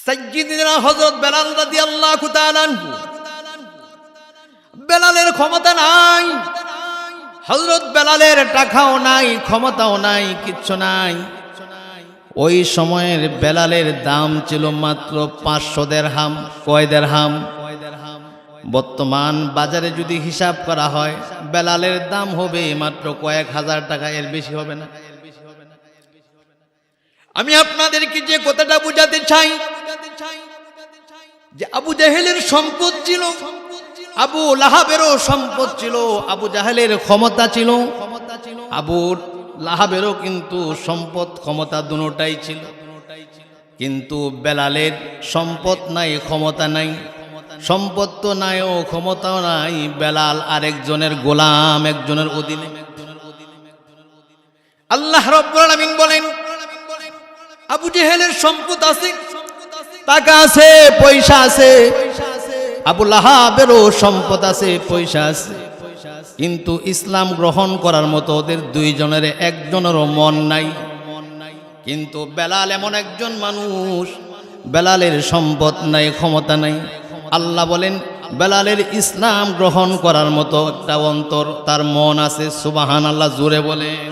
সাইয়্যিদিনা হযরত বেলাল রাদিয়াল্লাহু তাআলা আনহু, বেলালের ক্ষমতা নাই, হযরত বেলালের টাকাও নাই, ক্ষমতাও নাই, কিচ্ছু নাই। ওই সময়ের বেলালের দাম ছিল মাত্র 500 দিরহাম। কয় দিরহাম? বর্তমান বাজারে যদি হিসাব করা হয় বেলালের দাম হবে মাত্র কয়েক হাজার টাকা, এর বেশি হবে না। আমি আপনাদেরকে যে কথাটা বোঝাতে চাই যে আবু জাহেলের সম্পদ ছিল, আবু লাহাবেরও সম্পদ ছিল, আবু জাহেলের ক্ষমতা ছিল, আবু লাহাবেরও কিন্তু সম্পদ ক্ষমতা দুটোটাই ছিল, কিন্তু বেলালের সম্পদ নাই, ক্ষমতা নাই। সম্পদ তো নাই ও ক্ষমতাও নাই, বেলাল আরেকজনের গোলাম, একজনের অধীনে। আল্লাহ রাব্বুল আলামিন বলেন আবু জাহেলের সম্পদ আছে, টাকা আছে, পয়সা আছে, আবু লাহাবেরও সম্পদ আছে, পয়সা আছে, কিন্তু ইসলাম গ্রহণ করার মতো ওদের দুইজনের একজনেরও মন নাই। কিন্তু বেলাল এমন একজন মানুষ, বেলালের সম্পদ নাই, ক্ষমতা নাই। আল্লাহ বলেন বেলালের ইসলাম গ্রহণ করার মতো একটা অন্তর, তার মন আছে। সুবহানাল্লাহ, জোরে বলেন।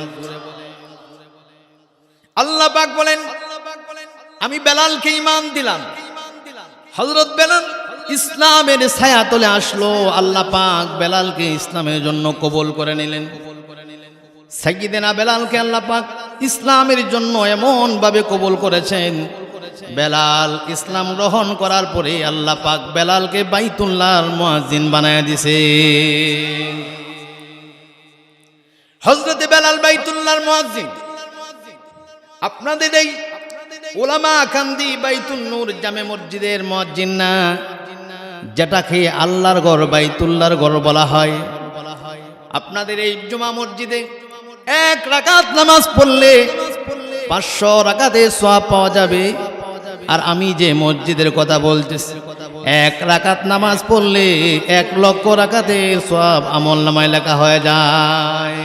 আল্লাহ পাক বলেন আমি বেলালকে ঈমান দিলাম। হযরত বেলাল ইসলামের ছায়াতলে আসলো, আল্লাহ পাক বেলালকে ইসলামের জন্য কবুল করে নিলেন। সাইয়্যিদিনা বেলালকে আল্লাহ পাক ইসলামের জন্য এমন ভাবে কবুল করেছেন, বেলাল ইসলাম গ্রহণ করার পরে আল্লাহ পাক বেলালকে বাইতুল্লাহর মুয়াজ্জিন বানায় দিয়েছে। হযরত বেলাল বাইতুল্লাহর মুয়াজ্জিন। আপনাদের এই উলামা কান্দি বাইতুন নূর জামে মসজিদের মুয়াজ্জিন না, যেটাকে আল্লাহর ঘর, বাইতুল্লাহর ঘর বলা হয়। আপনাদের এই জুমা মসজিদে 1 রাকাত নামাজ পড়লে 500 রাকাতের সওয়াব পাওয়া যাবে। আর আমি যে মসজিদের কথা বলতেছি, 1 রাকাত নামাজ পড়লে 1 লক্ষ রাকাতের সওয়াব আমলনামায় লেখা হয়ে যায়।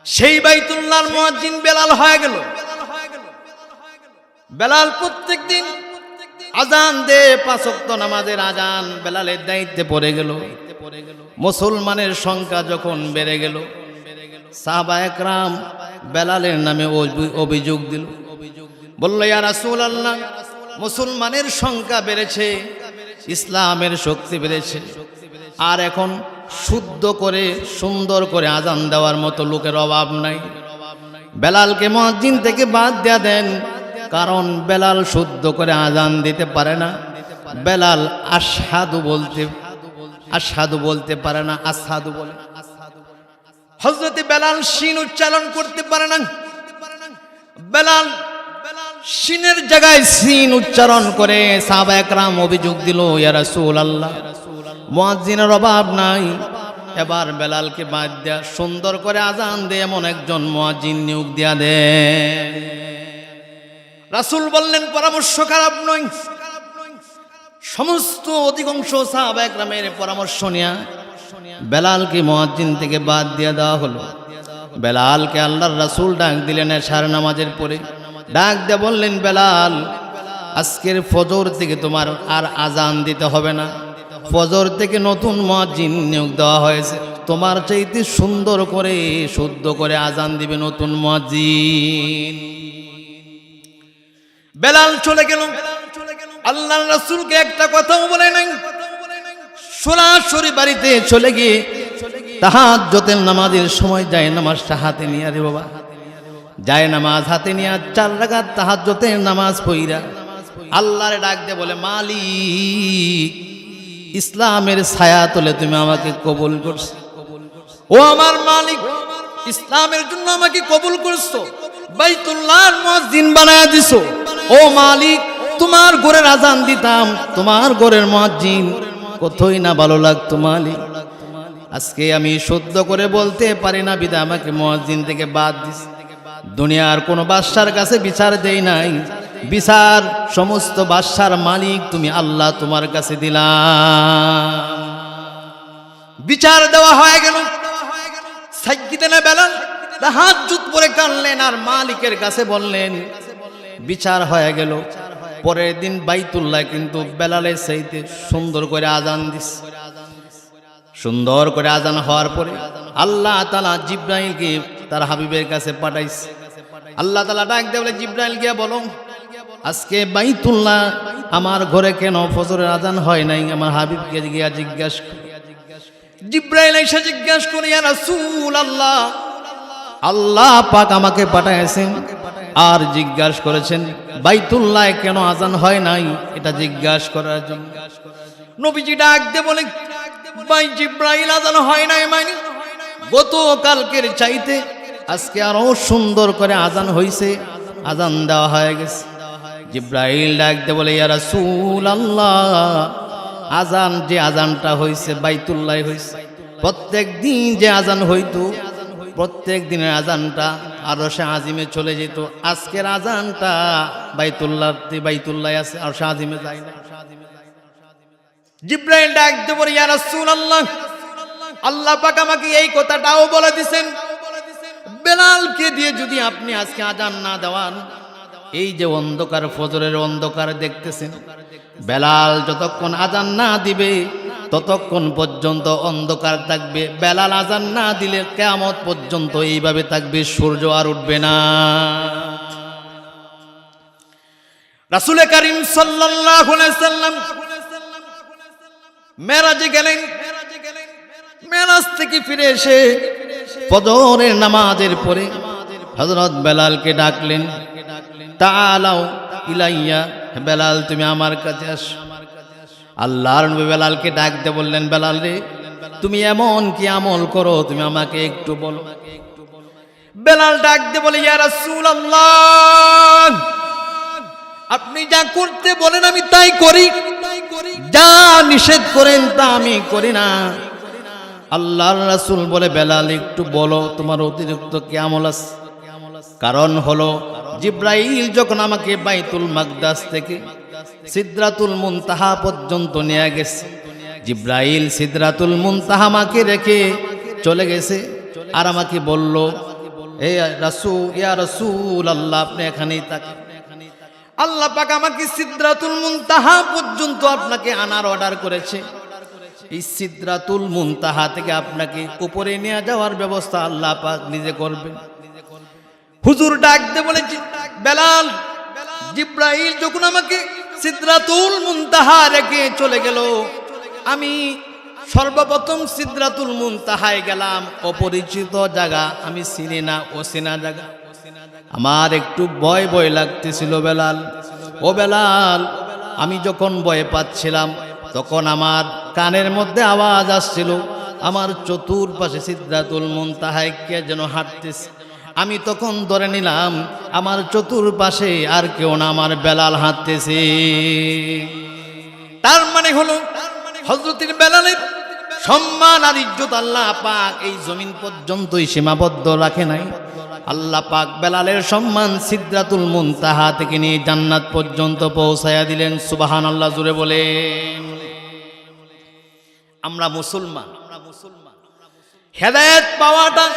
সেই বাইতুল্লাহর মুয়াজ্জিন বেলাল হয়ে গেল। বেলাল প্রত্যেকদিন আজান দে, 5 ওয়াক্ত নামাজের আজান বেলালের দায়িত্বে পড়ে গেল। মুসলমানের সংখ্যা যখন বেড়ে গেল, সাহাবা একরাম বেলালের নামে অভিযোগ দিল, বলল ইয়া রাসূলুল্লাহ, মুসলমানের সংখ্যা বেড়েছে, ইসলামের শক্তি বেড়েছে, আর এখন শুদ্ধ করে সুন্দর করে আজান দেওয়ার মতো লোকের অভাব নাই। বেলালকে মুয়াজ্জিন থেকে বাদ দিয়ে দেন, কারণ বেলাল শুদ্ধ করে আজান দিতে পারে না। বেলাল আশহাদু বলতে পারে না, আশহাদু বলে। হযরত বেলাল শিন উচ্চারণ করতে পারে না। বেলাল শিনের জায়গায় সিন উচ্চারণ করে। সাহাবা একরাম অভিযোগ দিল ইয়া রাসূলুল্লাহ, মুয়াজ্জিনের অভাব নাই, এবার বেলালকে বাদ দেয়া, সুন্দর করে আজান দে এমন একজন মুয়াজ্জিন নিয়োগ দিয়া দে। রাসূল বললেন পরামর্শ খারাপ নয়। সমস্ত অধিকাংশ সাহাবা একরামের পরামর্শ নিয়ে বেলালকে মুয়াজ্জিন থেকে বাদ দিয়ে দেওয়া হলো। বেলালকে আল্লাহর রাসূল ডাক দিলেন এশার নামাজের পরে, ডাক দিয়ে বললেন বেলাল, আজকের ফজর থেকে তোমার আর আজান দিতে হবে না, ফজর থেকে নতুন মুয়াজ্জিন নিয়োগ দেওয়া হয়েছে, তোমার চাইতে সুন্দর করে শুদ্ধ করে আজান দিবে নতুন মুয়াজ্জিন। বেলাল চলে গেল। আল্লাহর রাসূলকে একটা কথাও বলে নাই, সরাসরি বাড়িতে চলে গিয়ে তাহাজ্জুদের নামাজের সময় যায় নামাজটা হাতে নিয়ে, রে বাবা, যায় নামাজ হাতে নিয়ে 4 রাকাত তাহাজ্জুদের নামাজ পড়া আল্লাহরে ডাক দিয়ে বলে, মালিক, ইসলামের ছায়া তলে তুমি আমাকে কবুল করছো। ও আমার মালিক, ইসলামের জন্য আমাকে কবুল করছো, বাইতুল্লাহর মুয়াজ্জিন বানায়া দিছো। ও মালিক, তোমার ঘরের আজান দিতাম, তোমার ঘরের মুয়াজ্জিন কতই না ভালো লাগতো মালিক। আজকে আমি শুদ্ধ করে বলতে পারি না, বিধায় আমাকে মুয়াজ্জিন থেকে বাদ দিস। দুনিয়ার কোন বাদশার কাছে বিচার দেই নাই, বিচার সমস্ত বাদশার মালিক তুমি আল্লাহ, তোমার কাছে দিলাম। বিচার দেওয়া হয়ে গেল। সাইয়্যিদিনা বেলাল তাহাজ্জুদ পড়ে কাঁদলেন আর মালিকের কাছে বললেন, বিচার হয়ে গেল, পরের দিন বাইতুল্লাহ কিন্তু বেলালের চাইতে সুন্দর করে আজান দিস। সুন্দর করে আজান হওয়ার পরে আল্লাহ তাআলা জিব্রাইলকে তার হাবিবের কাছে পাঠাইছে। আল্লাহ তাআলা ডাক দিয়ে বলে, জিব্রাইল গিয়া বলো আজকে বাইতুল্লাহ আমার ঘরে কেন ফজরের আজান হয় নাই? আমার হাবিবকে গিয়া জিজ্ঞাসা কর। জিব্রাইল এসে জিজ্ঞাসা করে, ইয়া রাসূলুল্লাহ, আল্লাহ পাক আমাকে পাঠাইছেন আর জিজ্ঞাসা করেছেন বাইতুল্লাহ কেন আজান হয় নাই, এটা জিজ্ঞাসা করার জন্য। নবীজি ডাক দিয়ে বলে, ভাই জিব্রাইল, আজান হয় নাই মানে গতকালকের চাইতে আজকে আরো সুন্দর করে আজান হইছে, আজান দেওয়া হয়ে গেছে। জিব্রাইল ডাক দিয়ে বলে, ইয়া রাসূলুল্লাহ, আজান যে আজানটা হইছে বাইতুল্লাহ হইছে। প্রত্যেক দিন যে আজান হইতো, প্রত্যেক দিনের আজানটা আরশে আজিমে চলে যেত। আজকের আজানটা বাইতুল্লাহ আছে, আরশে আজিমে যায় না। জিব্রাইল ডাক দিয়ে বলে, ইয়া রাসূলুল্লাহ, আল্লাহ পাক আমাকে এই কথাটাও বলে দিবেন, বেলালকে দিয়ে যদি আপনি আজকে আজান না দেওয়ান, এই যে অন্ধকার, ফজরের অন্ধকার দেখতেছেন, বেলাল যতক্ষণ আজান না দিবে ততক্ষণ পর্যন্ত অন্ধকার থাকবে। বেলাল আজান না দিলে কিয়ামত পর্যন্ত এইভাবে থাকবে, সূর্য আর উঠবে না। রাসূল করিম সাল্লাল্লাহু আলাইহি সাল্লাম মেরাজে গেলেন। মেরাজ থেকে ফিরে এসে ফজরের নামাজের পরে হযরত বেলালকে ডাকলেন, তাআলাও ইলাইয়া, বেলাল তুমি আমার কাছে আসো। আল্লাহর নবী বেলালকে ডাক দিয়ে বললেন, বেলাল রে, তুমি এমন কি আমল করো, তুমি আমাকে একটু বলো। বেলাল ডাক দিয়ে বলে, ইয়া রাসূলুল্লাহ, আপনি যা করতে বলেন আমি তাই করি, যা নিষেধ করেন তা আমি করি না। আল্লাহর রাসূল বলে, বেলাল একটু বলো তোমার অতিরিক্ত কি আমল আছে? কারণ হলো জিব্রাইল যখন আমাকে বাইতুল মাকদাস থেকে সিদরাতুল মুনতাহা পর্যন্ত নিয়ে গেছে, জিব্রাইল সিদরাতুল মুনতাহা আমাকে রেখে চলে গেছে আর আমাকে বলল, ইয়া রাসূলুল্লাহ, আপনি এখানেই থাকেন। আল্লাহ পাক আমাকে সিদরাতুল মুনতাহা পর্যন্ত আপনাকে আনার অর্ডার করেছে। এই সিদরাতুল মুনতাহা থেকে আপনাকে উপরে নিয়ে যাওয়ার ব্যবস্থা আল্লাহ পাক নিজে করবেন। হুজুর ডাক দিয়ে বলে, বেলাল, জিব্রাইল যখন আমাকে সিদরাতুল মুনতাহা রেখে চলে গেল, আমি সর্বপ্রথম সিদরাতুল মুনতাহায় গেলাম। অপরিচিত জায়গা, আমি চিনি না, অচেনা জায়গা। আমার একটু ভয় ভয় লাগতেছিল বেলাল। ও বেলাল, আমি যখন ভয় পাচ্ছিলাম তখন আমার কানের মধ্যে আওয়াজ আসছিল, আমার চতুর্পাশে সিদরাতুল মুনতাহায় কে যেন হাঁটতেছে। আমি তখন ধরে নিলাম আমার চতুর্পাশে আর কেউ না, আমার বেলাল হাঁটতেছে। তার মানে হলো হযরতের বেলালের সম্মান আর ইজ্জত আল্লাহ পাক এই জমিন পর্যন্তই সীমাবদ্ধ রাখে নাই। আল্লাহ পাক বেলালের সম্মান সিদরাতুল মুনতাহা থেকে নিয়ে জান্নাত পর্যন্ত পৌঁছায়া দিলেন। সুবহানাল্লাহ, জুড়ে বলেন। আমরা মুসলমান, হেদায়েত পাওয়াটা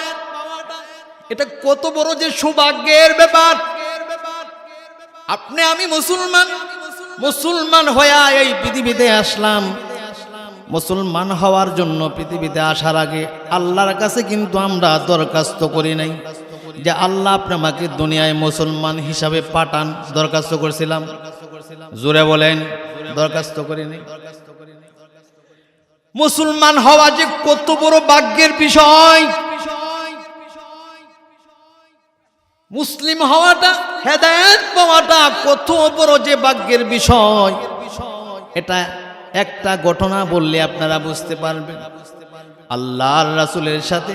এটা কত বড় যে সৌভাগ্যের ব্যাপার। আপনি আমি মুসলমান হয়ে এই পৃথিবীতে আসলাম। মুসলমান হওয়ার জন্য পৃথিবীতে আসার আগে আল্লাহর কাছে কিন্তু আমরা দরখাস্ত করি নাই যে আল্লাহ আপনি আমাকে দুনিয়ায় মুসলমান হিসাবে পাঠান। দরখাস্ত করেছিলাম? জোরে বলেন, দরখাস্ত করি নাই। মুসলমান হওয়া যে কত বড় ভাগ্যের বিষয়। মুসলিম হওয়াটা, হেদায়েত পাওয়াটা কত বড় যে ভাগ্যের বিষয়। এটা একটা ঘটনা বললে আপনারা বুঝতে পারবেন। আল্লাহর রাসূলের সাথে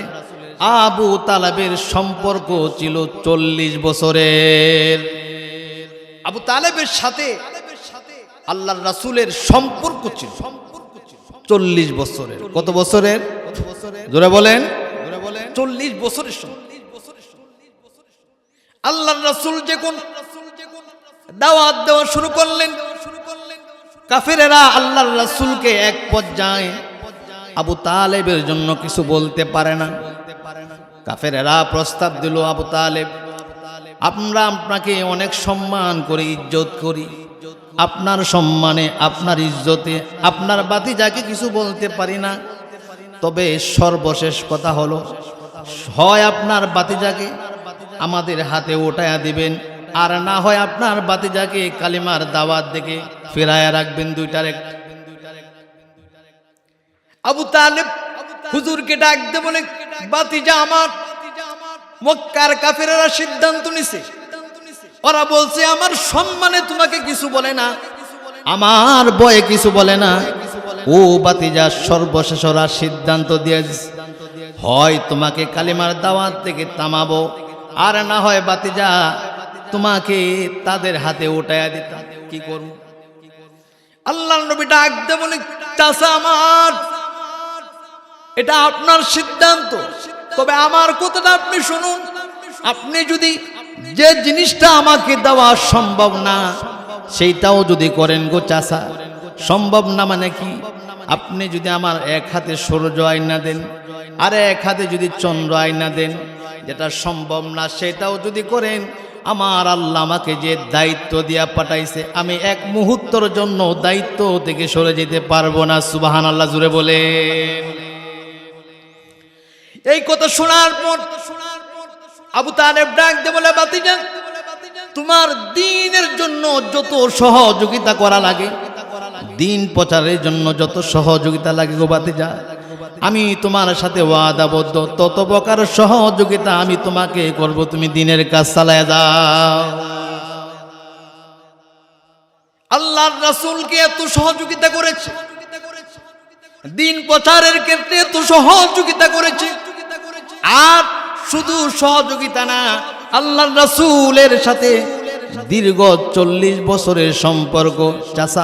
আবু তালেবের সম্পর্ক ছিল 40 বছরের। আবু তালেবের সাথে আল্লাহর রাসূলের সম্পর্ক ছিল 40 বছরের। কত বছরের? জোরে বলেন। 40 বছরের সম্পর্ক। আল্লাহর রাসূল যখন দাওয়াত দেওয়া শুরু করলেন, কাফেরেরা আল্লাহর রাসূলকে এক পর্যায়ে আবু তালেবের জন্য কিছু বলতে পারে না। কাফেরেরা প্রস্তাব দিল, আবু তালেব আমরা আপনাকে অনেক সম্মান করে ইজ্জত করি, আপনার সম্মানে আপনার ইজ্জতে আপনার বাতিজাকে কিছু বলতে পারি না। তবে সর্বশেষ কথা হলো, হয় আপনার বাতিজাকে আমাদের হাতে উঠায়া দিবেন, আর না হয় আপনার বাতিজাকে কালিমার দাওয়াত থেকে ফেরায়া রাখবেন। দুইটার এক। আবু তালেব হুজুরকে ডাক দে বলে, বাতিজা আমার, মক্কার কাফেরেরা সিদ্ধান্ত নিছে, ওরা বলছে আমার সম্মানে তোমাকে কিছু বলে না, আমার ভয়ে কিছু বলে না। ও বাতিজা, সর্বশেষ ওরা সিদ্ধান্ত দিয়েছে, হয় তোমাকে কালিমার দাওয়াত থেকে থামাবো, আর না হয় বাতিজা তোমাকে তাদের হাতে উঠায়া দিতাম। কি করব? আল্লাহর নবী ডাক দে বলে, চাচা আমার, এটা আপনার সিদ্ধান্ত, তবে আমার কথাটা আপনি শুনুন। আপনি যদি যে জিনিসটা আমাকে দেওয়া সম্ভব না সেইটাও যদি করেন গো চাচা, সম্ভব না মানে কি? আপনি যদি আমার এক হাতে সূর্য আয়না দেন, আর এক হাতে যদি চন্দ্র আয়না দেন, যেটা সম্ভব না সেটাও যদি করেন, আমার আল্লাহ আমাকে যে দায়িত্ব দিয়া পাঠাইছে, আমি এক মুহূর্তের জন্য দায়িত্ব থেকে সরে যেতে পারবো না। সুবহানাল্লাহ জুড়ে বলে। এই কথা শোনার পর আবু তালেব ডাক দিয়ে বলে, বাতিজা তোমার দ্বীনের জন্য যত সহযোগিতা করা লাগে, দ্বীন প্রচারের জন্য যত সহযোগিতা লাগে গো বাতিজা, আমি তোমার সাথে ওয়াদাবদ্ধ, তত প্রকার সহযোগিতা আমি তোমাকে করব, তুমি দ্বীনের কাজ চালায় যাও। আল্লাহর রাসূলকে এত সহযোগিতা করেছে, দ্বীন প্রচারের ক্ষেত্রে এত সহযোগিতা করেছে, আর শুধু সহযোগিতা না, আল্লাহর রাসূলের সাথে দীর্ঘ 40 বছরের সম্পর্ক। চাচা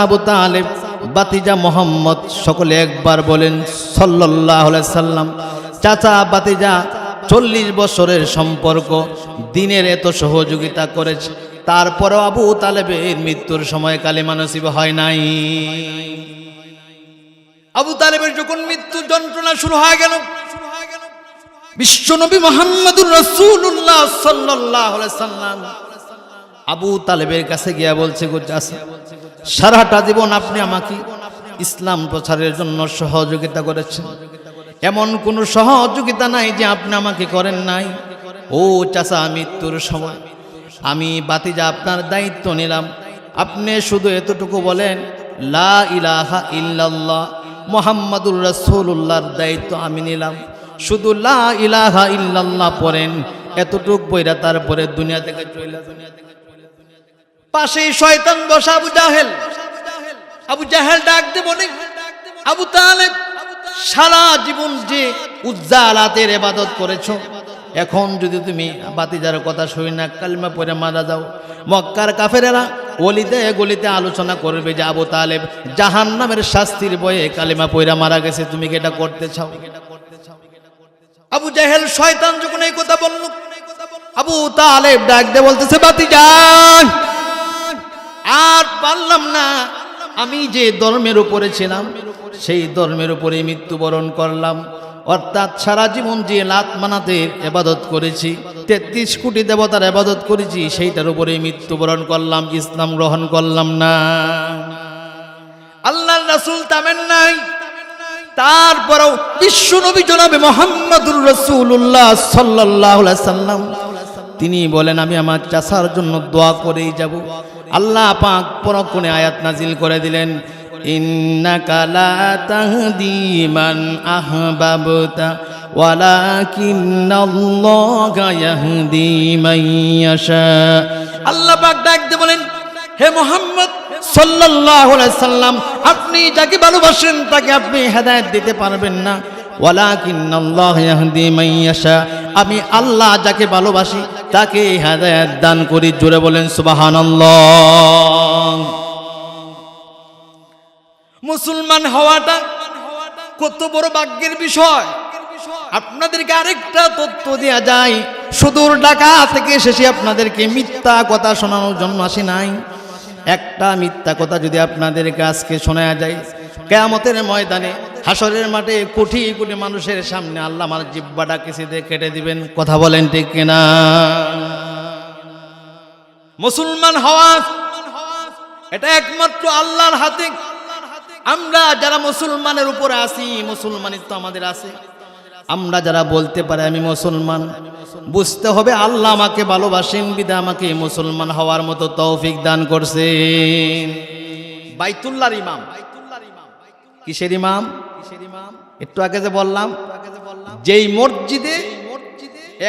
আবু তালেব, বাতিজা মোহাম্মদ, সকলে একবার বলেন সাল্লাল্লাহু আলাইহি সাল্লাম। চাচা বাতিজা 40 বছরের সম্পর্ক, দ্বীনের এত সহযোগিতা করেছে, তারপরেও আবু তালেবের মৃত্যুর সময় কালেমা নসিব হয় নাই। আবু তালেবের যখন মৃত্যু যন্ত্রণা শুরু হয়ে গেল, বিশ্বনবী মুহাম্মদুর রাসূলুল্লাহ সাল্লাল্লাহু আলাইহি সাল্লাম আবু তালেবের কাছে গিয়া বলছে, গো চাচা, সারাটা জীবন আপনি আমাকে ইসলাম প্রচারের জন্য সহযোগিতা করেছেন, এমন কোন সহযোগিতা নাই যে আপনি আমাকে করেন নাই। ও চাচা, মৃত্যুর সময় আমি বাতিজা আপনার দায়িত্ব নিলাম, আপনি শুধু এতটুকু বলেন, লা ইলাহা ইল্লাল্লাহ মুহাম্মাদুর রাসূলুল্লাহর দায়িত্ব আমি নিলাম, শুধু লা ইলাহা ইল্লাল্লাহ পড়েন, এতটুক পয়রা তারপরে দুনিয়া থেকে চলে যাবেন। পাশেই শয়তান বসা আবু জাহেল ডাক দে বলে, আবু তালেব, সারা জীবন যে উজ্জালাতের ইবাদত করেছো, এখন যদি তুমি বাতিজার কথা শুই না কালিমা পড়ে মারা যাও, মক্কার কাফেরেরা গলিতে গলিতে আলোচনা করবে যে আবু তালেব জাহান্নামের শাস্তির ভয়ে কালিমা পড়ে মারা গেছে, তুমি কি এটা করতে চাও? আবু জাহেল শয়তান যখন এই কথা বলল, আবু তালেব ডাক দে বলতেছে, বাতিজা আর পারলাম না, আমি যে ধর্মের উপরে ছিলাম সেই ধর্মের উপরে মৃত্যুবরণ করলাম, অর্থাৎ সারা জীবন যে লাত মানাতের ইবাদত করেছি, 33 কোটি দেবতার ইবাদত করেছি, সেইটার উপরে মৃত্যুবরণ করলাম, ইসলাম গ্রহণ করলাম না। আল্লাহর রাসূল থামেন নাই, তারপরেও বিশ্বনবী জনাবে মুহাম্মদুর রাসূলুল্লাহ সাল্লাল্লাহু আলাইহি সাল্লাম তিনি বলেন, আমি আমার চাচার জন্য দোয়া করেই যাব। আল্লাহ পাক পরক্ষণে আয়াত নাজিল করে দিলেন, ইন্নাকা লা তাহদি মান আহবাবতা ওয়ালাকিন্নাল্লাহা ইয়াহদি মান ইয়াশা। আল্লাহ পাক ডাক দিয়ে বলেন, হে মুহাম্মদ সাল্লাল্লাহু আলাইহি সাল্লাম, আপনি যাকে ভালোবাসেন তাকে আপনি হেদায়েত দিতে পারবেন না, ওয়ালাকিন্নাল্লাহা ইয়াহদি মান ইয়াশা, আমি আল্লাহ যাকে ভালোবাসি তাকে হেদায়েত দান করি। জোরে বলেন সুবহানাল্লাহ। মুসলমান হওয়াটা কত বড় ভাগ্যের বিষয়। আপনাদেরকে আরেকটা তথ্য দেয়া যায়, সুদূর ঢাকা থেকে এসেছি আপনাদেরকে মিথ্যা কথা শোনানোর জন্য আসি নাই। একটা মিথ্যা কথা যদি আপনাদেরকে আজকে শোনা যায়, কিয়ামতের ময়দানে হাসরের মাঠে কোটি কোটি মানুষের সামনে আল্লাহ আমার জিহ্বাটা কিসিতে কেটে দিবেন। কথা বলেন ঠিক কিনা? মুসলমান হওয়া এটা একমাত্র আল্লাহর হাতে। আমরা যারা মুসলমানের উপরে আছি, মুসলমানিত্ব আমাদের আছে। আমরা যারা বলতে পারে আমি মুসলমান, বুঝতে হবে আল্লাহ আমাকে ভালোবাসেন বিধায় আমাকে মুসলমান হওয়ার মতো তৌফিক দান করছেন। বাইতুল্লাহর ইমাম, কিসের ইমাম? একটু আগে যে বললাম, যেই মসজিদে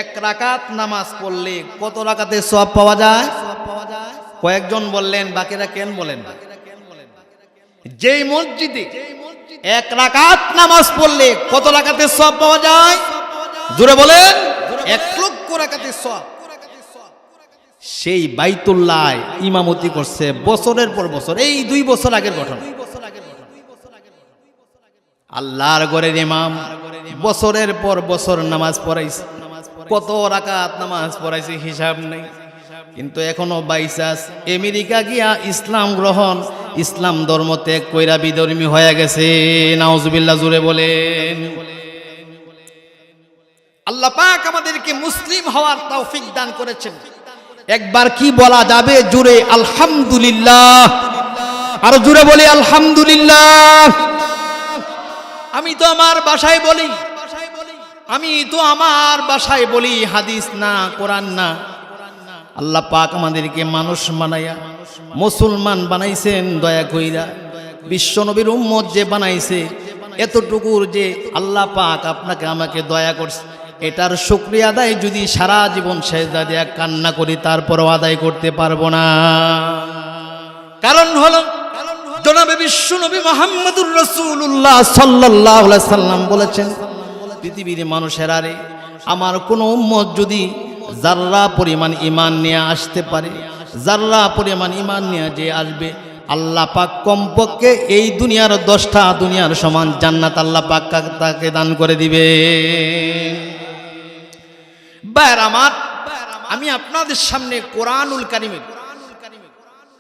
এক রাকাত নামাজ পড়লে কত রাকাতের সওয়াব পাওয়া যায়? কয়েকজন বললেন, বাকিরা কেন বলেন না? যেই মসজিদে এক রাকাত নামাজ পড়লে কত রাকাতের সওয়াব পাওয়া যায়? জোরে বলেন। 1 লক্ষ রাকাতের সওয়াব। সেই বাইতুল্লাহ ইমামতি করছে বছরের পর বছর। এই 2 বছর আগের ঘটনা। আল্লাহর ঘরের ইমাম বছরের পর বছর নামাজ পড়াইছে, কত রাকাত নামাজ পড়াইছে হিসাব নেই। কিন্তু এখনো বাইসাস আমেরিকা গিয়া ইসলাম গ্রহণ, ইসলাম ধর্ম ত্যাগ কইরা বিধর্মী হয়ে গেছে। নাউজুবিল্লাহ, জোরে বলেন। আল্লাহ পাক আমাদেরকে মুসলিম হওয়ার তৌফিক দান করেছেন। একবার কি বলা যাবে জোরে? আলহামদুলিল্লাহ। আরো জোরে বলি আলহামদুলিল্লাহ। আমি তো আমার বাসায় বলি, হাদিস না, কোরআন না। আল্লাহ পাক আমাদেরকে মানুষ বানাইয়া মুসলমান বানাইছেন দয়া কইরা। বিশ্ব নবীর উম্মত যে বানাইছে, এতটুকুর যে আল্লাহ পাক আপনাকে আমাকে দয়া করছে, এটার শুকরিয়া আদায় যদি সারা জীবন সেজদা দিয়া কান্না করি তারপরও আদায় করতে পারবো না। কারণ হলো জনাবে বিশ্ব নবী মুহাম্মদুর রাসূলুল্লাহ সাল্লাল্লাহু আলাইহি সাল্লাম বলেছেন, পৃথিবীর মানুষেরা রে, আমার কোন উম্মত যদি যাররা পরিমাণ ঈমান নিয়ে আসতে পারে, যাররা পরিমাণ ঈমান নিয়ে যে আসবে, আল্লাহ পাক কমপক্ষে এই দুনিয়ার 10টা দুনিয়ার সমান জান্নাত আল্লাহ পাক তাকে দান করে দিবে। ভাইরা আমার, আমি আপনাদের সামনে কোরআনুল কারীমের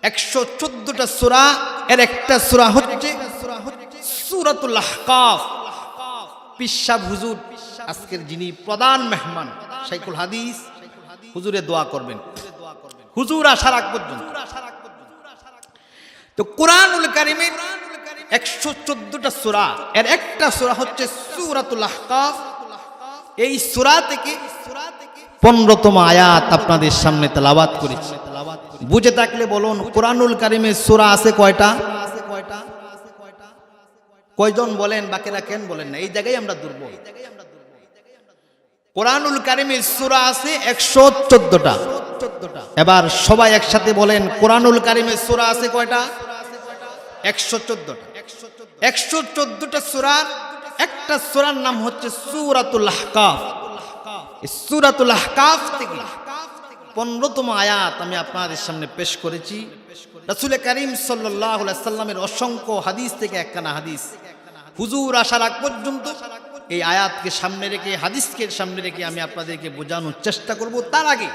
114টা সূরা এর একটা সূরা হচ্ছে সূরাতুল আহকাফ। পিসাব হুজুর, আজকের যিনি প্রধান মেহমান শাইখুল হাদিস, হুজুরে দোয়া করবেন, হুজুর আসার আগ পর্যন্ত। তো কোরআনুল কারীমের 114টা সূরা এর একটা সূরা হচ্ছে সূরাতুল আহকাফ। এই সূরা থেকে 15তম আয়াত আপনাদের সামনে তেলাওয়াত করেছি। বুঝে থাকলে বলুন, কোরআনুল কারীমের সূরা আছে কয়টা? কয়জন বলেন? বাকিরা কেন বলেন না? এই জায়গায় আমরা দুর্বল। কোরআনুল কারীমের সূরা আছে 114টা। এবার সবাই একসাথে বলেন, কোরআনুল কারীমের সূরা আছে কয়টা? 114টা। 114টা সূরার একটা সূরার নাম হচ্ছে সূরাতুল আহকাফ। এই সূরাতুল আহকাফ থেকে 15তম আয়াত আমি আপনাদের সামনে পেশ করেছি। রাসূল কারীম সাল্লাল্লাহু আলাইহি সাল্লামের অসংখ্য হাদিস থেকে একখানা হাদিস। হুজুর আসার আগ পর্যন্ত এই আয়াতকে সামনে রেখে, হাদিসকে সামনে রেখে আমি আপনাদেরকে বোঝানোর চেষ্টা করব। তার আগে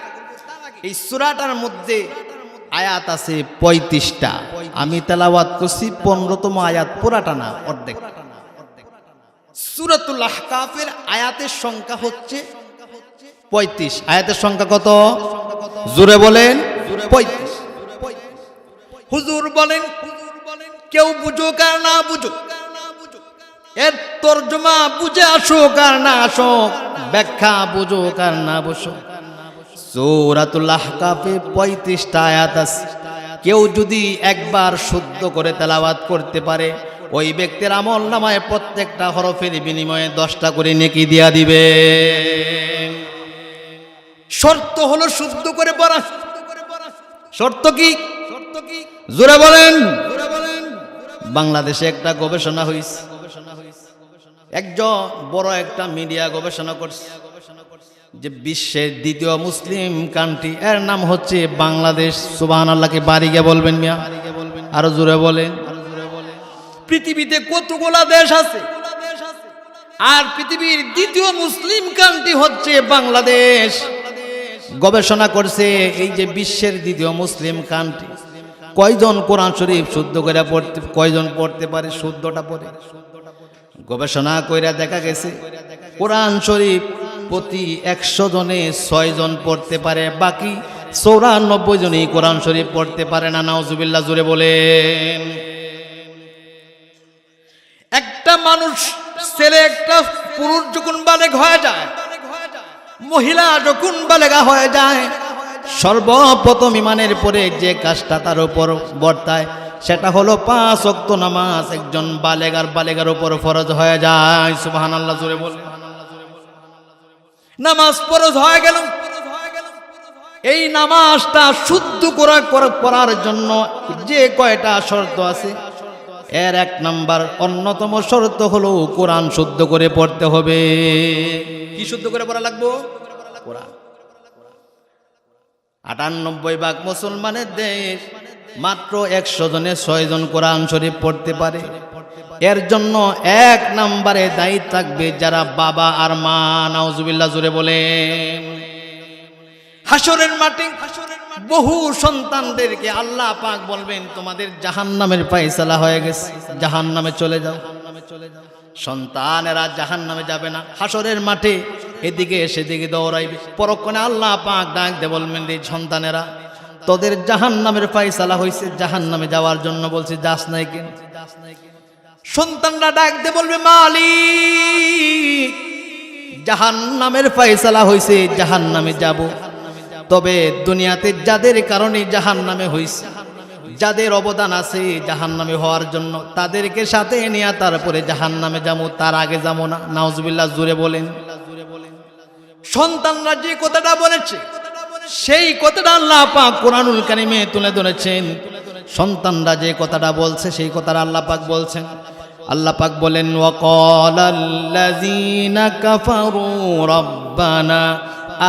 এই সূরাটার মধ্যে আয়াত আছে 35টা। আমি তেলাওয়াত করছি 15তম আয়াত, পুরাটা না, অর্ধেক। সূরাতুল আহকাফের আয়াতের সংখ্যা হচ্ছে 35। আয়াতের সংখ্যা কত? জোরে বলেন। 35। হুজুর বলেন, কেউ বুঝুক আর না বুঝুক, এর তরজমা বুঝে আসুক আর না আসুক, ব্যাখ্যা বুঝুক আর না বুঝুক, সূরাতুল আহকাফে 35টা আয়াত আছে। কেউ যদি একবার শুদ্ধ করে তেলাওয়াত করতে পারে, ওই ব্যক্তির আমল নামায় প্রত্যেকটা হরফের বিনিময়ে 10টা করে নেকি দিয়া দিবে। শর্ত হলো শুদ্ধ করে পড়া। শর্ত কি? জোরে বলেন। বাংলাদেশে একটা গবেষণা হয়েছে, একজন বড় একটা মিডিয়া গবেষণা করছে যে বিশ্বের দ্বিতীয় মুসলিম কান্ট্রি, এর নাম হচ্ছে বাংলাদেশ। সুবহানাল্লাহকে বাড়ি গিয়ে বলবেন মিয়া, আরো জোরে বলেন। পৃথিবীতে কতগুলা দেশ আছে, আর পৃথিবীর দ্বিতীয় মুসলিম কান্ট্রি হচ্ছে বাংলাদেশ। গবেষণা করছে এই যে বিশ্বের দ্বিতীয় মুসলিম কান্ট্রি, কয়জন কোরআন শরীফ শুদ্ধ করে পড়তে, কয়জন পড়তে পারে শুদ্ধটা পড়ে? গবেষণা কইরা দেখা গেছে কোরআন শরীফ প্রতি 100 জনে 6 জন পড়তে পারে, বাকি 94 জনই কোরআন শরীফ পড়তে পারে না। নাউজুবিল্লাহ, জোরে বলেন। একটা মানুষ, ছেলে একটা পুরুষ যখন বালেগ হয়ে যায়, মহিলা যখন বালেগা হয়ে যায়, সর্বপ্রথম ইমানের পরে যে কাজটা তার উপর বর্তায় সেটা হলো 5 ওয়াক্ত নামাজ একজন বালেগার উপর ফরজ হয়ে যায়। সুবহানাল্লাহ, জোরে বলেন। নামাজ ফরজ হয়ে গেল। এই নামাজটা শুদ্ধ করার জন্য যে কয়টা শর্ত আছে, এর 1 নাম্বার অন্যতম শর্ত হলো কোরআন শুদ্ধ করে পড়তে হবে। কি শুদ্ধ করে পড়া লাগবে? কোরআন। 98 ভাগ মুসলমানের দেশ, মাত্র 100 জনে 6 জন কোরআন শরীফ পড়তে পারে। এর জন্য 1 নম্বরে দায়িত্ব থাকবে যারা বাবা আর মা। নাউজুবিল্লাহ, জোরে বলেন। হাসরের মাঠে বহু সন্তানদেরকে আল্লাহ পাক বলবেন তোমাদের জাহান্নামের ফয়সালা হয়ে গেছে, জাহান্নামে চলে যাও। সন্তানেরা জাহান্নামে যাবে না, হাসরের মাঠে এদিকে সেদিকে দৌড়াইবে। পরক্ষণে আল্লাহ পাক ডাক দিয়ে বলবেন, রে সন্তানেরা, তোদের জাহান্নামের ফয়সালা হয়েছে, জাহান্নামে যাওয়ার জন্য বলছি, যাস নাই কেন? সন্তানরা ডাক দিয়ে বলবে, মালিক, জাহান্নামের ফয়সালা হয়েছে, জাহান্নামে যাব। তবে দুনিয়াতে যাদের কারণে জাহান্নামে হয়েছে, যাদের অবদান আছে জাহান্নামে হওয়ার জন্য, তাদেরকে সাথে নিয়ে তারপরে জাহান্নামে যাবো, তার আগে যাবো না। নাউজুবিল্লাহ, জোরে বলেন। সন্তানরা যে কথাটা বলেছে সেই কথাটা আল্লাহ পাক কোরআনুল কারীমে তুলে ধরেছেন। সন্তানরা যে কথাটা বলছে সেই কথাটা আল্লাহ পাক বলছেন। আল্লাহ পাক বলেন, ওয়াকালাল্লাযীনা কাফারু রাব্বানা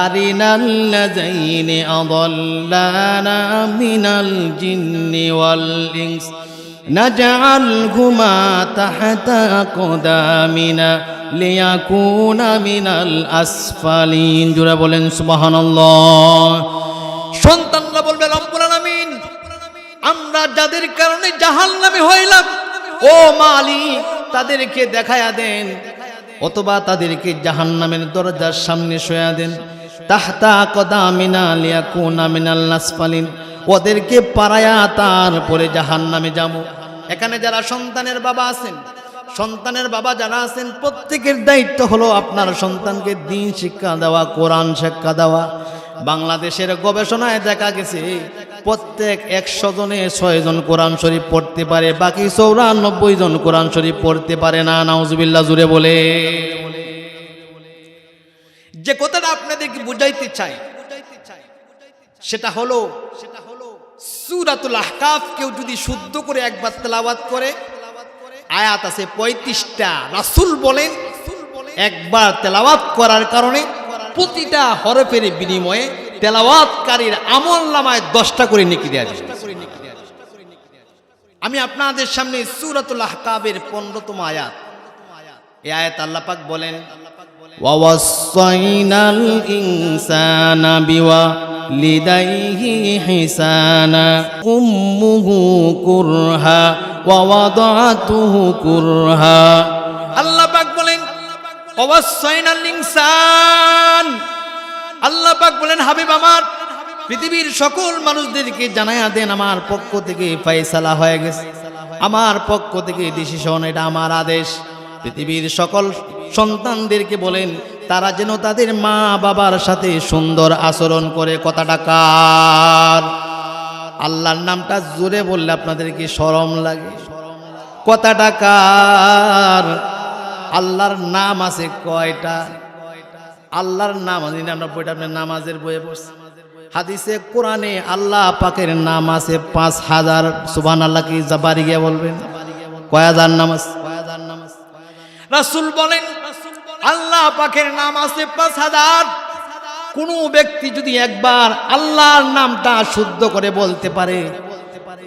আরিনাল্লাযীনা আযাল্লানা মিনাল জিন্নি ওয়াল ইনস নাজআলহুমা তাহতা আকদামিনা লিয়াকুনা মিনাল আসফালিন। জোরে বলেন সুবহানাল্লাহ। সন্তানরা বলবে, রব্বুল আলামিন, আমরা যাদের কারণে জাহান্নামে হইলাম, ও মালিক তাদেরকে দেখায়া দেন, অথবা তাদেরকে জাহান্নামের দরজার সামনে শোয়া দেন। তাহতা আকদামিনা লিয়াকুনা মিনাল আসফালিন, ওদেরকে পারায়া তারপরে জাহান্নামে যাবো। এখানে যারা সন্তানের বাবা আছেন, সন্তানের বাবা যারা আছেন, প্রত্যেকের দায়িত্ব হলো আপনার সন্তানকে দ্বীন শিক্ষা দেওয়া, কোরআন শিক্ষা দেওয়া। বাংলাদেশের গবেষণায় দেখা গেছে প্রত্যেক 100 জনে 6 জন কোরআন শরীফ পড়তে পারে, বাকি 94 জন কোরআন শরীফ পড়তে পারে না। নাউজুবিল্লাহ, জোরে বলে। যে কথাটা আপনাদেরকে বুঝাইতে চাই সেটা হলো সূরাতুল আহকাফ কেউ যদি শুদ্ধ করে একবার তেলাওয়াত করে, আয়াত আছে 35টা। রাসূল বলেন একবার তেলাওয়াত করার কারণে প্রতিটা হরফের বিনিময়ে তেলাওয়াতকারীর আমলনামায় 10টা করে নেকি দেয়া যাবে। আমি আপনাদের সামনে সূরাতুল আহকাফের 15তম আয়াত, এই আয়াত আল্লাহ পাক বলেন, ওয়াসাইনাল ইনসানা বিওয়ালিদাইহি হিসানা উম্মুহু কুরহা ওয়া ওয়াদাতুহু কুরহা। আল্লাহ পাক বলেন ওয়াসাইনাল ইনসান, আল্লাহ পাক বলেন, হাবিব আমার, পৃথিবীর সকল মানুষদেরকে জানায়া দেন আমার পক্ষ থেকে ফয়সালা হয়ে গেছে, আমার পক্ষ থেকে ডিসিশন, এটা আমার আদেশ। পৃথিবীর সকল সন্তানদেরকে বলেন তারা যেন তাদের মা বাবার সাথে সুন্দর আচরণ করে। কথাটা কার? আল্লাহর নামটা জোরে বললে আপনাদের কি শরম লাগে? কথাটা কার? আল্লাহর নাম আছে কয়টা? আল্লাহর নাম আছে 99টা। আপনি নামাজের বইয়ে পড়ছেন, হাদিসে কোরআনে আল্লাহ পাকের নাম আছে 5000। সুবহানাল্লাহ কি জাবারি গিয়ে বলবেন? কয় হাজার নামাজ? রাসূল বলেন আল্লাহ পাকের নাম আছে 5000। কোন ব্যক্তি যদি একবার আল্লাহর নামটা শুদ্ধ করে বলতে পারে,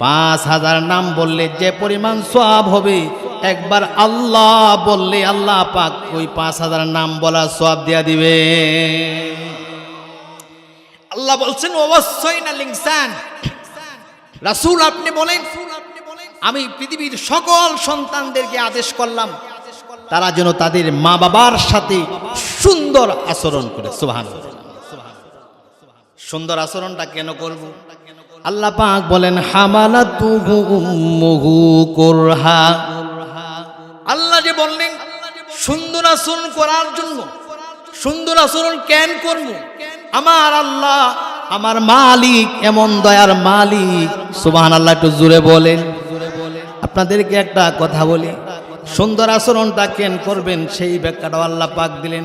5000 নাম বললে যে পরিমাণ সওয়াব হবে, একবার আল্লাহ বললে আল্লাহ পাক ওই 5000 নাম বলার সওয়াব দিয়া দিবে। আল্লাহ বলছেন ওয়াসাইনাল ইনসান। রাসূল আপনি বলেন আমি পৃথিবীর সকল সন্তানদেরকে আদেশ করলাম তারা যেন তাদের মা বাবার সাথে সুন্দর আচরণ করে। সুবহানাল্লাহ। সুন্দর আচরণটা কেন করব? আল্লাহ পাক বলেন হামালাতুহু উম্মুহু কুরহা। আল্লাহ যে বললেন সুন্দর আচরণ করার জন্য। সুন্দর আচরণ কেন করব? আমার আল্লাহ, আমার মালিক এমন দয়ার মালিক। সুবহানাল্লাহ। একটু জোরে বলেন। আপনাদেরকে একটা কথা বলি, সুন্দর আচরণটা কেন করবেন সেই ব্যাখ্যাটাও আল্লাহ পাক দিলেন।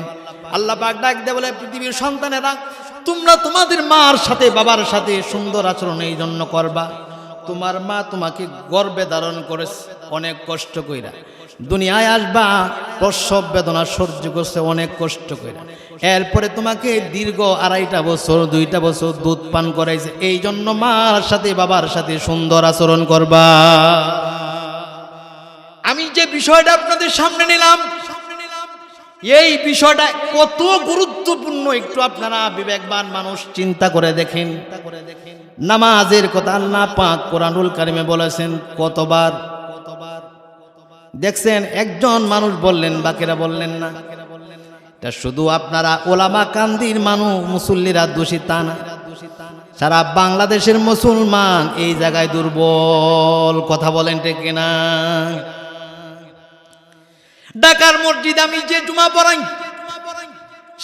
আল্লাহ পাক ডাক দিয়ে বলে, পৃথিবীর সন্তানেরা তোমরা তোমাদের মার সাথে বাবার সাথে সুন্দর আচরণ এই জন্য করবা। তোমার মা তোমাকে গর্ভে ধারণ করেছে অনেক কষ্ট কইরা, দুনিয়ায় আসবা প্রসব বেদনা সহ্য করছে অনেক কষ্ট কইরা, এরপরে তোমাকে দীর্ঘ 2.5 বছর 2 বছর দুধ পান করাইছে। এই জন্য মার সাথে বাবার সাথে সুন্দর আচরণ করবা। আমি যে বিষয়টা আপনাদের সামনে নিলাম, এই বিষয়টা কত গুরুত্বপূর্ণ একটু আপনারা বিবেকবান মানুষ চিন্তা করে দেখেন। নামাজের কথা আল্লাহ পাক কোরআনুল কারিমে বলেছেন কতবার দেখছেন? একজন মানুষ বললেন, বাকিরা বললেন না। এটা শুধু আপনারা ওলামা কান্দির মানুষ মুসল্লিরা দোষী তা না, সারা বাংলাদেশের মুসলমান এই জায়গায় দুর্বল। কথা বলেন ঠিক কিনা? ঢাকার মসজিদে আমি যে জুমা পড়াই,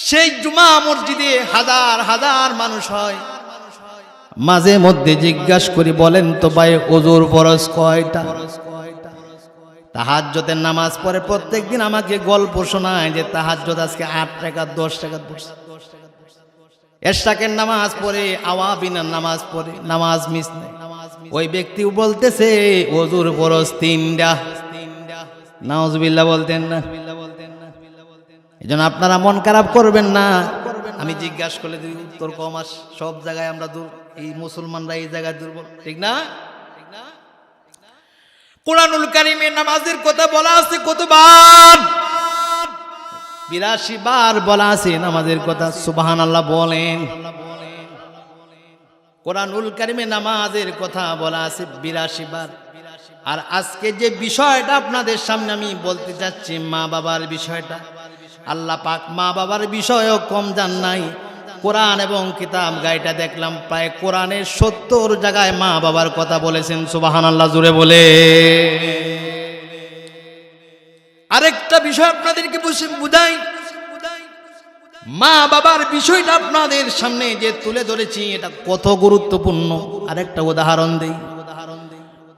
সেই জুমা মসজিদে হাজার হাজার মানুষ হয়। মাঝে মধ্যে জিজ্ঞাসা করি, বলেন তো ভাই ওজুর ফরজ কয়টা? তাহাজ্জুদের নামাজ পড়ে প্রত্যেকদিন আমাকে গল্প শোনায় যে তাহাজ্জুদ আজকে 8 রাকাত 10 রাকাত পড়ছে। এশরাকের নামাজ পড়ে, আওয়াবিনের নামাজ পড়ে, নামাজ মিস নেই। ওই ব্যক্তি বলতেছে ওজুর ফরজ 3টা। নাউজুবিল্লাহ বলতেন না। এজন্য আপনারা মন খারাপ করবেন না। আমি জিজ্ঞাসা করলে যদি উত্তর কম আস, সব জায়গায় আমরা এই মুসলমানরা এই জায়গায় দুর্বল, ঠিক না? কোরআনুল কারিমে নামাজের কথা বলা আছে কতবার? 82 বার বলা আছে নামাজের কথা। সুবহানাল্লাহ বলেন। কোরআনুল কারিমে নামাজের কথা বলা আছে 82 বার। আর আজকে যে বিষয়টা আপনাদের সামনে আমি বলতে যাচ্ছি, মা বাবার বিষয়টা, আল্লাহ পাক মা বাবার বিষয়ও কম জান নাই। কোরআন এবং কিতাব গাইটা দেখলাম, প্রায় কোরআনের 70 জায়গায় মা বাবার কথা বলেছেন। সুবহানাল্লাহ জুড়ে বলে। আরেকটা বিষয় আপনাদেরকে বুঝাই, মা বাবার বিষয়টা আপনাদের সামনে যে তুলে ধরেছি এটা কত গুরুত্বপূর্ণ। আরেকটা উদাহরণ দেই।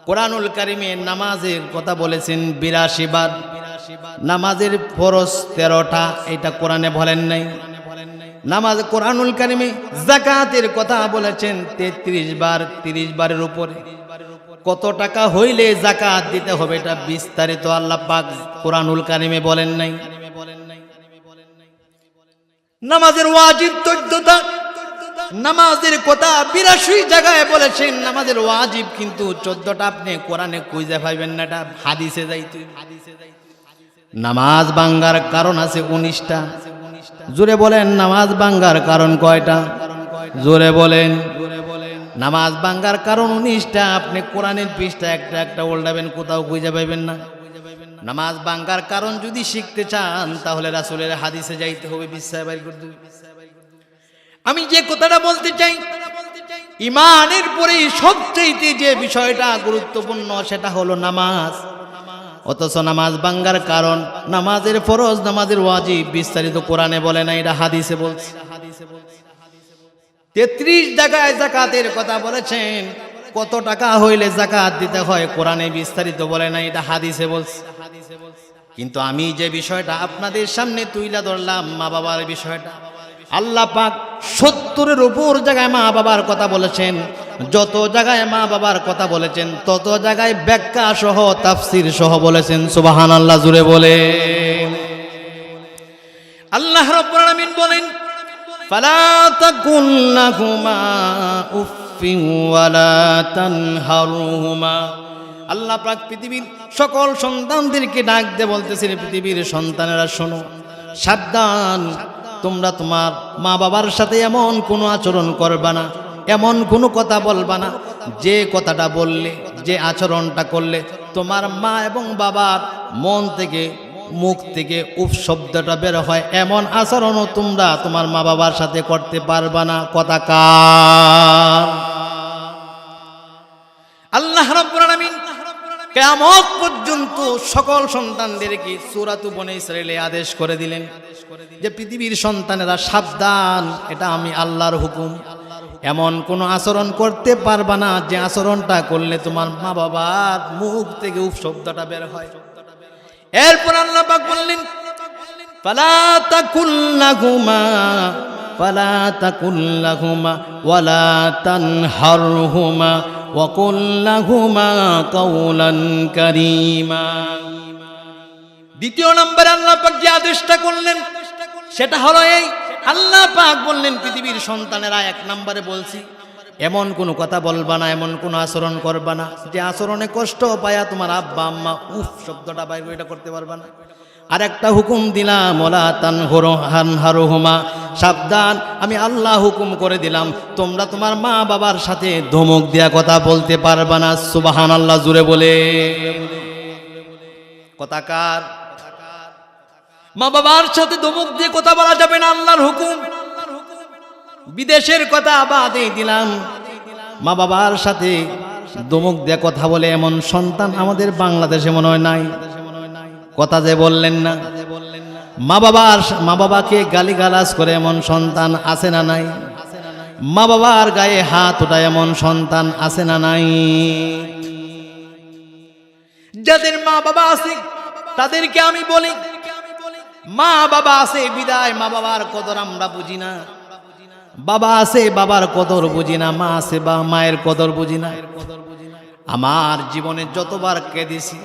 কোরআনুল কারিমে নামাজের কথা বলেছেন 82 বার। নামাজের ফরজ 13টা, এটা কোরআনে বলেন নাই। নামাজ কোরআনুল কারিমে যাকাতের কথা বলেছেন 33 বার, 30 বারের উপরে। কত টাকা হইলে যাকাত দিতে হবে এটা বিস্তারিত আল্লাহ পাক কোরআনুল কারিমে বলেন নাই। নামাজের ওয়াজিব 14টা, নামাজের কথা 82 জায়গায় বলেছেন। নামাজের ওয়াজিব কিন্তু 14টা, আপনি কোরআনে খুঁজে পাইবেন না, এটা হাদিসে যাইতে। নামাজ ভাঙ্গার কারণ আছে 19টা। জোরে বলেন, নামাজ ভাঙ্গার কারণ কয়টা? জোরে বলেন। নামাজ ভাঙ্গার কারণ 19টা। আপনি কোরআনের পৃষ্ঠা একটা একটা উল্টাবেন, কোথাও খুঁজে পাইবেন না। নামাজ ভাঙ্গার কারণ যদি শিখতে চান তাহলে রাসূলের হাদিসে যাইতে হবে, বিশ্বাস বাইর করতে হবে। আমি যে কথাটা বলতে চাই, ঈমানের পরে সবচেয়ে যে বিষয়টা গুরুত্বপূর্ণ সেটা হলো নামাজ। অথচ নামাজ ভাঙ্গার কারণ, নামাজের ফরজ, নামাজের ওয়াজিব বিস্তারিত কোরআনে বলে না, এটা হাদিসে বলছে। 33 জায়গায় যাকাতের কথা বলেছেন। কত টাকা হইলে যাকাত দিতে হয় কোরআনে বিস্তারিত বলে না, এটা হাদিসে বলছে। কিন্তু আমি যে বিষয়টা আপনাদের সামনে তুইলা ধরলাম, মা বাবার বিষয়টা, আল্লাহ পাক 70-এর উপর জায়গায় মা বাবার কথা বলেছেন। যত জায়গায় মা বাবার কথা বলেছেন তত জায়গায় ব্যাখ্যা সহ তাফসীর সহ বলেছেন। সুবহানাল্লাহ জুড়ে বলে। আল্লাহ রাব্বুল আলামিন বলেন, ফালা তাকুল লাহুমা উফফিন ওয়ালা তানহারহুমা। আল্লাহ পাক পৃথিবীর সকল সন্তানদেরকে ডাক দিয়ে বলতেছেন, পৃথিবীর সন্তানেরা শোনো, সাবধান, তোমরা তোমার মা বাবার সাথে এমন কোনো আচরণ করবা না, এমন কোনো কথা বলবা না, যে কথাটা বললে, যে আচরণটা করলে তোমার মা এবং বাবার মন থেকে মুখ থেকে উফ শব্দটা বের হয়, এমন আচরণও তোমরা তোমার মা বাবার সাথে করতে পারবা না। কথাকার আল্লাহ রাব্বুল আলামিন কিয়ামত পর্যন্ত সকল সন্তানদেরকে সূরাতু বনী ইসরাঈলে আদেশ করে দিলেন যে পৃথিবীর সন্তানেরা সাবধান, এটা আমি আল্লাহর হুকুম। এমন কোনো আচরণ করতে পারবা না যে আচরণটা করলে তোমার মা বাবার মুখ থেকে উফ শব্দটা বের হয়। এরপর আল্লাহ পাক বললেন ফালা তাকুল্লাহুমা ওয়ালা তানহারহুমা ওয়া কুল্লাহুমা কাওলান কারীমা। দ্বিতীয় নম্বরে আল্লাহ পাক যে আদেশটা করলেন সেটা হলো এই, আল্লাহ পাক বললেন পৃথিবীর সন্তানেরা, এক নম্বরে বলছি এমন কোনো কথা বলবা না, এমন কোনো আচরণ করবা না যে আচরণে কষ্ট পায়া তোমার আব্বা আম্মা উফ শব্দটা বাইর এটা করতে পারবা না। আর একটা হুকুম দিলাম ওয়ালা তানহারহুমা, সাবধান, আমি আল্লাহ হুকুম করে দিলাম তোমরা তোমার মা বাবার সাথে ধমক দেয়া কথা বলতে পারবা না। সুবহানাল্লাহ জুড়ে বলে। কথাকার মা বাবার সাথে ধমক দিয়ে কথা বলা যাবে না, আল্লাহর হুকুম। বিদেশের কথা বাদে দিলাম, মা বাবার সাথে ধমক দিয়ে কথা বলে এমন সন্তান আমাদের বাংলাদেশে মনে হয় নাই। কথা যে বললেন না, মা বাবাকে গালিগালাজ করে এমন সন্তান আছে না নাই? মা বাবার গায়ে হাত ওঠায় এমন সন্তান আছে না নাই? যাদের মা বাবা আছে তাদেরকে আমি বলি, মা বাবা আছে বিদায় মা বাবার কদর আমরা বুঝি না। বাবা আছে বাবার কদর বুঝি না, মা আছে বা মায়ের কদর বুঝি না। আমার জীবনে যতবার কেঁদেছি,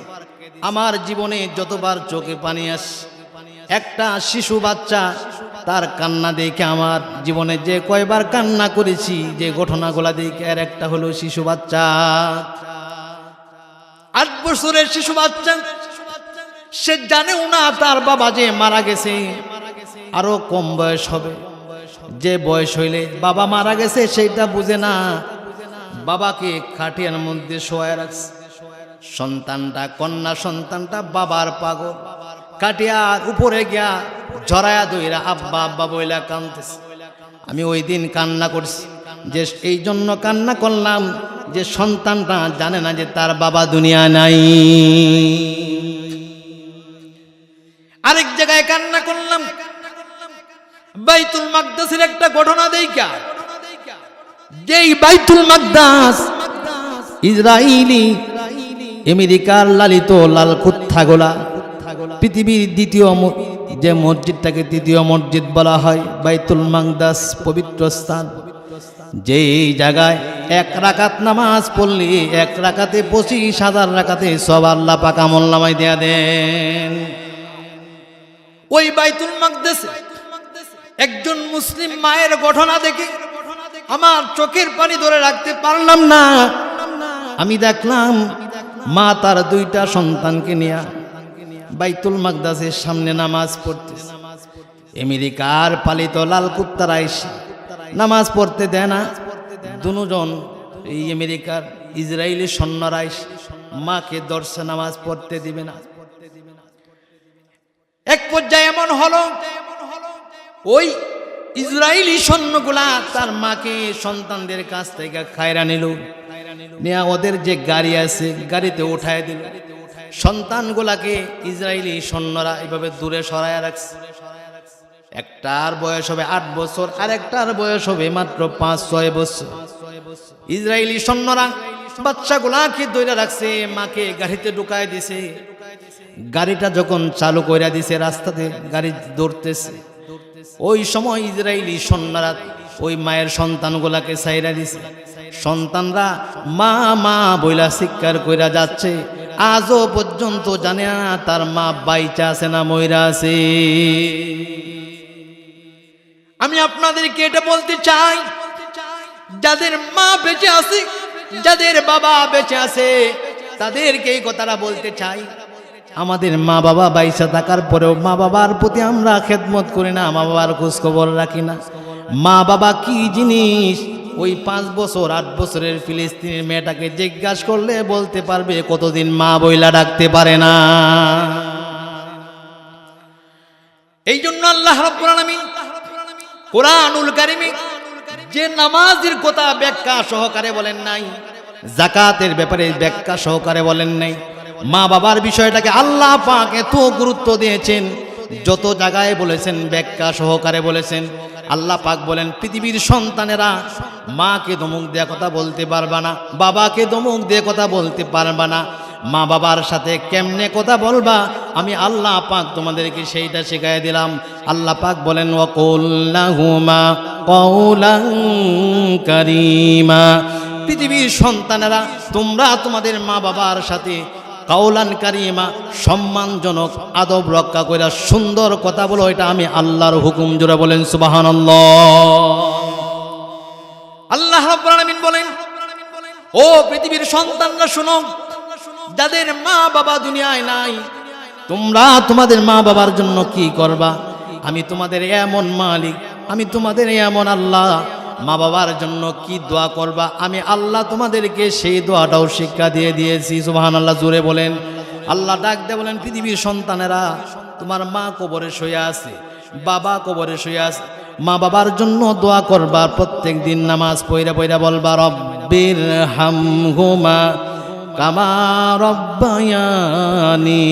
আমার জীবনে যতবার চোখে পানি আসে, একটা শিশু বাচ্চা তার কান্না দেখে আমার জীবনে যে কয়বার কান্না করেছি, যে ঘটনাগুলা দেখে, এর একটা হলো শিশু বাচ্চা। 8 বছরের শিশু বাচ্চা, সে জানেও না তার বাবা যে মারা গেছে। আরো কম বয়স হবে, যে বয়স হইলে বাবা মারা গেছে সেইটা বুঝে না, বাবাকে খাটিয়ার মধ্যে শোয়ায় রাখছে। সন্তানটা, কন্যা সন্তানটা বাবার পাগল, খাটিয়ার উপরে গিয়া জড়ায়া দইরা আব্বা আব্বা বইলা কাঁদতেছে। আমি ওই দিন কান্না করছি, যে এই জন্য কান্না করলাম যে সন্তানটা জানে না যে তার বাবা দুনিয়া নাই। আরেক জায়গায় কান্না করলাম বাইতুল মাকদাসের একটা ঘটনা দেইখা। যেই বাইতুল মাকদাস ইসরাইলি আমেরিকার লালিত লাল কুত্থাগোলা, পৃথিবীর দ্বিতীয় যে মসজিদটাকে দ্বিতীয় মসজিদ বলা হয়, বাইতুল মাকদাস পবিত্র স্থান। যেই জায়গায় 1 রাকাত নামাজ পড়লে 1 রাকাতে 25,000 রাকাতে সব আল্লাহ পাক আমলনামায় দেয়া দেন। ওই বাইতুল মাকদাসে একজন মুসলিম মায়ের ঘটনা দেখে আমার চোখের পানি ধরে রাখতে পারলাম না। আমি দেখলাম মা তার 2টা সন্তানকে নিয়ে বাইতুল মাকদাসের সামনে নামাজ পড়তেছে। আমেরিকার পালিত লাল কুত্তারা এসে নামাজ পড়তে দেয় না। দুজন এই আমেরিকার ইসরায়েলি সৈন্যরা এসে মাকে ধরছে, নামাজ পড়তে দিবে না। এক পর্যায়ে এমন হলো, ওই ইসরায়েলি সৈন্যগুলা তার মাকে সন্তানদের কাছ থেকে খায়রা নিল, নিয়ে ওদের যে গাড়ি আছে গাড়িতে উঠায় দিল। সন্তানগুলাকে ইসরায়েলি সৈন্যরা এইভাবে দূরে সরায় রাখছে। একটার বয়স হবে 8 বছর, আর একটার বয়স হবে মাত্র 5-6 বছর। ইসরায়েলি সৈন্যরা বাচ্চাগুলাকে ধরে রাখছে, মাকে গাড়িতে ঢুকায় দিছে। গাড়িটা যখন চালু কইরা দিছে, রাস্তাতে গাড়ি দৌড়তেছে, ওই সময় ইসরায়েলি সৈন্যরা ওই মায়ের সন্তানগুলাকে ছাইরা দিছে। সন্তানরা মা মা বইলা চিৎকার কইরা যাচ্ছে। আজও পর্যন্ত জানে না তার মা বাইচা আছে না মইরা আছে। আমি আপনাদেরকে এটা বলতে চাই, যাদের মা বেঁচে আছে, যাদের বাবা বেঁচে আছে, তাদেরকে এই কথাটা বলতে চাই। আমাদের মা বাবা বাইচা থাকার পরেও মা বাবার প্রতি আমরা খেদমত করি না, মা বাবার খোঁজ খবর রাখি না। মা বাবা কি জিনিস ওই 5 বছর 8 বছরের ফিলিস্তিনের মেয়েটাকে জিজ্ঞাসা করলে বলতে পারবে কতদিন মা বইলা ডাকতে পারে না। আল্লাহ রাব্বুল আলামিন কোরআনুল কারীমে যে নামাজের কথা ব্যাখ্যা সহকারে বলেন নাই, যাকাতের ব্যাপারে ব্যাখ্যা সহকারে বলেন নাই, মা বাবার বিষয়টাকে আল্লাহ পাক এত গুরুত্ব দিয়েছেন, যত জায়গায় বলেছেন ব্যাখ্যা সহকারে বলেছেন। আল্লাহ পাক বলেন পৃথিবীর সন্তানেরা মাকে ধমক দিয়ে কথা বলতে পারবা না, বাবাকে ধমক দিয়ে কথা বলতে পারবা না, মা বাবার সাথে কেমনে কথা বলবা আমি আল্লাহ পাক তোমাদেরকে সেইটা শিখাই দিলাম। আল্লাহ পাক বলেন ওয়াকুল লাহুমা কওলান কারীমা, পৃথিবীর সন্তানেরা তোমরা তোমাদের মা বাবার সাথে কাওলান কারীমা সম্মানজনক আদব রক্ষা কইরা সুন্দর কথা বলো, এটা আমি আল্লাহর হুকুম। জোরে বলেন সুবহানাল্লাহ। আল্লাহ রাব্বুল আলামিন বলেন ও পৃথিবীর সন্তানরা শোনো, যাদের মা বাবা দুনিয়ায় নাই, তোমরা তোমাদের মা বাবার জন্য কি করবা, আমি তোমাদের এমন মালিক, আমি তোমাদের এমন আল্লাহ, মা বাবার জন্য কি দোয়া করবা আমি আল্লাহ তোমাদেরকে সেই দোয়াটাও শিক্ষা দিয়ে দিয়েছি। সুবহানাল্লাহ। জোরে বলেন। আল্লাহ ডাক দিয়ে বলেন পৃথিবীর সন্তানেরা তোমার মা কবরে শুয়ে আছে, বাবা কবরে শুয়ে আছে, মা বাবার জন্য দোয়া করবা, প্রত্যেক দিন নামাজ পড়া পড়া বলবা রব্বির হামহুমা কামা রব্বায়ানি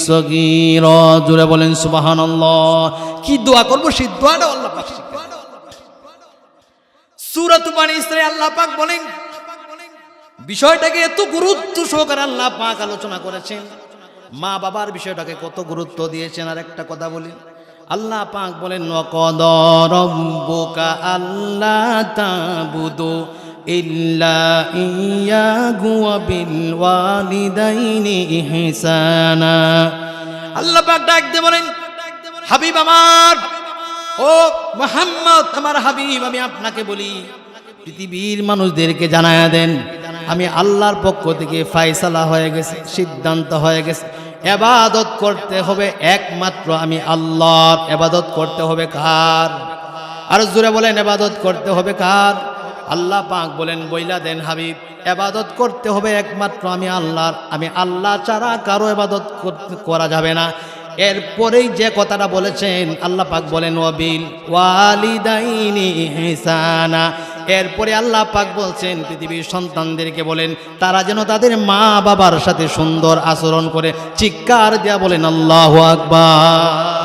সগীরা। জোরে বলেন সুবহানাল্লাহ। কি দোয়া করব সেই দোয়াটা আল্লাহ পাক শিখায়। সূরাত বনী ইসরাঈল আল্লাহ পাক বলেন বিষয়টাকে এত গুরুত্ব সহকারে আল্লাহ পাক আলোচনা করেছেন, মা বাবার বিষয়টাকে কত গুরুত্ব দিয়েছেন। আর একটা কথা বলি, আল্লাহ পাক বলেন ওয়াকাদা রাব্বুকা আল্লা তা'বুদু ইল্লা ইয়্যাহু ওয়া বিল ওয়ালিদাইনি ইহসানা। আল্লাহ পাক ডাক দিয়ে বলেন হাবিব আমার, ও মুহাম্মদ আমার হাবিব, আমি আপনাকে বলি পৃথিবীর মানুষদেরকে জানায়া দেন আমি আল্লাহর পক্ষ থেকে ফয়সালা হয়ে গেছে, সিদ্ধান্ত হয়ে গেছে, ইবাদত করতে হবে একমাত্র আমি আল্লাহর। ইবাদত করতে হবে কার? আর জোরে বলেন ইবাদত করতে হবে কার? আল্লাহ পাক বলেন বইলা দেন হাবিব ইবাদত করতে হবে একমাত্র আমি আল্লাহর, আমি আল্লাহ ছাড়া কারো ইবাদত করা যাবে না। এরপরেই যে কথাটা বলেছেন আল্লাহ পাক বলেন ওয়াবিল ওয়ালিদাইনি ইহসানা। এরপরে আল্লাহ পাক বলছেন পৃথিবীর সন্তানদেরকে বলেন তারা যেন তাদের মা বাবার সাথে সুন্দর আচরণ করে। চিৎকার দিয়া বলেন আল্লাহু আকবার।